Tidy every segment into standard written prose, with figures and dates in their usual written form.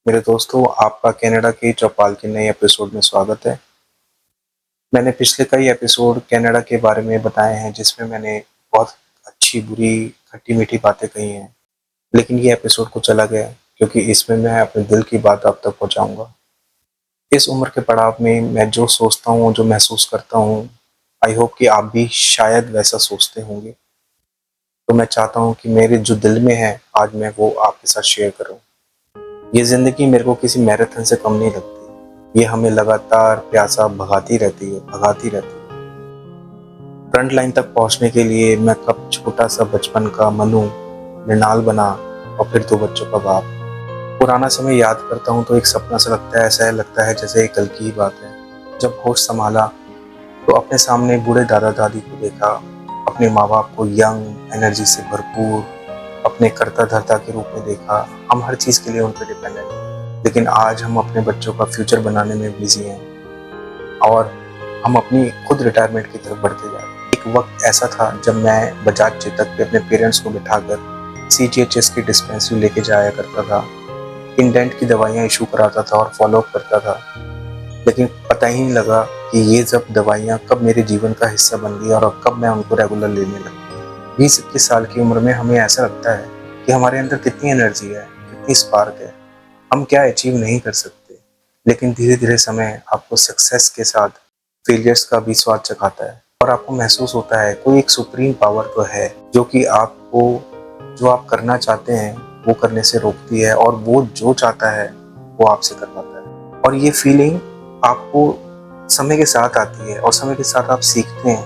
मेरे दोस्तों, आपका कनाडा के चौपाल के नए एपिसोड में स्वागत है। मैंने पिछले कई एपिसोड कनाडा के बारे में बताए हैं, जिसमें मैंने बहुत अच्छी, बुरी, खट्टी-मीठी बातें कही हैं। लेकिन ये एपिसोड कुछ अलग है, क्योंकि इसमें मैं अपने दिल की बात आप तक पहुँचाऊँगा। इस उम्र के पड़ाव में मैं जो सोचता हूँ, जो महसूस करता हूँ, आई होप कि आप भी शायद वैसा सोचते होंगे। तो मैं चाहता हूँ कि मेरे जो दिल में है, आज मैं वो आपके साथ शेयर करूँ। ये ज़िंदगी मेरे को किसी मैराथन से कम नहीं लगती। ये हमें लगातार प्यासा भगाती रहती है, भगाती रहती है। फ्रंट लाइन तक पहुँचने के लिए मैं कब छोटा-सा बचपन का मनु, मृणाल बना और फिर 2 बच्चों का बाप। पुराना समय याद करता हूँ तो एक सपना सा लगता है, ऐसा लगता है जैसे ये कल की ही बात है। जब होश संभाला तो अपने सामने बूढ़े दादा-दादी को देखा, अपने माँ-बाप को यंग, एनर्जी से भरपूर, अपने कर्ता-धर्ता के रूप में देखा। हम हर चीज़ के लिए उन पे डिपेंडेंट हैं। लेकिन आज हम अपने बच्चों का फ्यूचर बनाने में बिज़ी हैं और हम अपनी खुद रिटायरमेंट की तरफ बढ़ते जा रहे हैं। एक वक़्त ऐसा था जब मैं बजाज चेतक पे अपने पेरेंट्स को बिठाकर सीजीएचएस की डिस्पेंसरी लेके जाया करता था। इंडेंट की दवाइयाँ इश्यू कराता था और फ़ॉलो अप करता था। लेकिन पता ही नहीं लगा कि ये सब दवाइयाँ कब मेरे जीवन का हिस्सा बन गई और अब कब मैं उनको रेगुलर लेने लगा। 20-21 साल की उम्र में हमें ऐसा लगता है कि हमारे अंदर कितनी एनर्जी है, कितनी स्पार्क है, हम क्या अचीव नहीं कर सकते। लेकिन धीरे-धीरे समय आपको सक्सेस के साथ फेलियर्स का भी स्वाद चखाता है और आपको महसूस होता है कोई एक सुप्रीम पावर तो है, जो कि आपको जो आप करना चाहते हैं वो करने से रोकती है और वो जो चाहता है वो आपसे करवाता है। और ये फीलिंग आपको समय के साथ आती है और समय के साथ आप सीखते हैं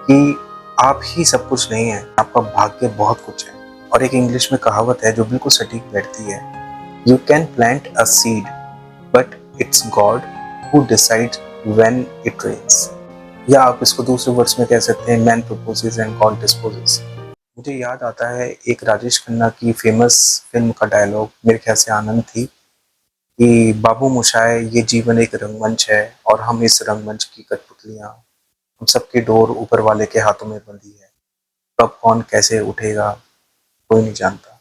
कि आप ही सब कुछ नहीं है, आपका भाग्य बहुत कुछ है। और एक इंग्लिश में कहावत है जो बिल्कुल सटीक बैठती है, you can plant a seed but it's God who decides when it rains. या आप इसको दूसरे वर्ड्स में कह सकते हैं, man proposes and God disposes. मुझे याद आता है एक राजेश खन्ना की फेमस फिल्म का डायलॉग, मेरे ख्याल से आनंद थी, कि बाबू मोशाय ये जीवन एक रंगमंच है और हम इस रंगमंच की कठपुतलियां, हम सबकी डोर ऊपर वाले के हाथों में बंधी है। कब कौन कैसे उठेगा कोई नहीं जानता।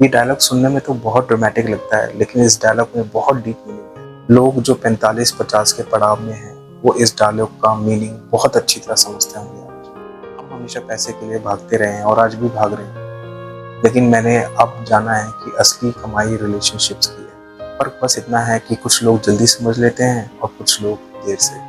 ये डायलॉग सुनने में तो बहुत ड्रामेटिक लगता है, लेकिन इस डायलॉग में बहुत डीप मीनिंग है। लोग जो 45-50 के पड़ाव में हैं, वो इस डायलॉग का मीनिंग बहुत अच्छी तरह समझते होंगे। हम हमेशा पैसे के लिए भागते रहे हैं और आज भी भाग रहे हैं, लेकिन मैंने अब जाना है कि असली कमाई रिलेशनशिप्स की है। फर्क बस इतना है कि कुछ लोग जल्दी समझ लेते हैं और कुछ लोग देर से।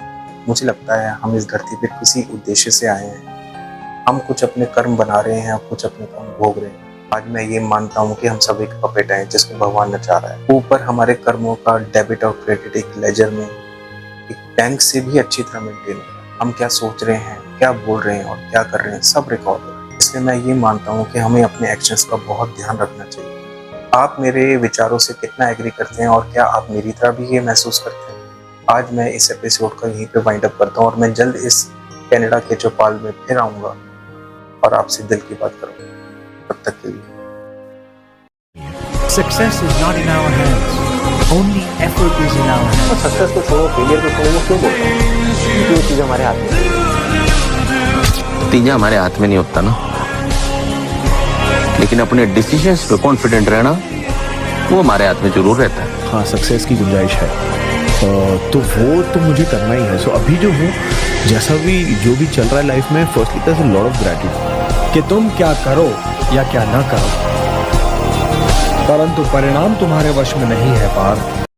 मुझे लगता है हम इस धरती पे किसी उद्देश्य से आए हैं। हम कुछ अपने कर्म बना रहे हैं और कुछ अपने कर्म भोग रहे हैं। आज मैं ये मानता हूँ कि हम सब एक पपेट हैं जिसको भगवान नचा रहा है। ऊपर हमारे कर्मों का डेबिट और क्रेडिट एक लेजर में, एक बैंक से भी अच्छी तरह मेंटेन हो रहा है। हम क्या सोच रहे हैं, क्या बोल रहे हैं और क्या कर रहे हैं, सब रिकॉर्ड हो रहा है। इसलिए मैं ये मानता हूँ कि हमें अपने एक्शंस का बहुत ध्यान रखना चाहिए। आप मेरे विचारों से कितना एग्री करते हैं और क्या आप मेरी तरह भी ये महसूस करते हैं? आज मैं इस एपिसोड का यहीं पे वाइंड अप करता हूँ और मैं जल्द इस कनाडा के चौपाल में फिर आऊँगा और आपसे दिल की बात करूँगा। तब तक के लिए Success is not in our hands. Only effort is in our hands. और सक्सेस को छोड़ो, फेलियर को छोड़ो, वो क्यों बोल रहा हूँ? क्योंकि वो चीज़ हमारे हाथ में नहीं। नतीजा हमारे हाथ में नहीं होता ना, लेकिन अपने डिसीजंस पे कॉन्फिडेंट रहना वो हमारे हाथ में जरूर रहता है। हाँ, सक्सेस की गुंजाइश है, तो वो तो मुझे करना ही है। सो अभी जो हूँ, जैसा भी जो भी चल रहा है लाइफ में, firstly there is a lot of gratitude कि तुम क्या करो या क्या ना करो, परंतु परिणाम तुम्हारे वश में नहीं है पार्थ।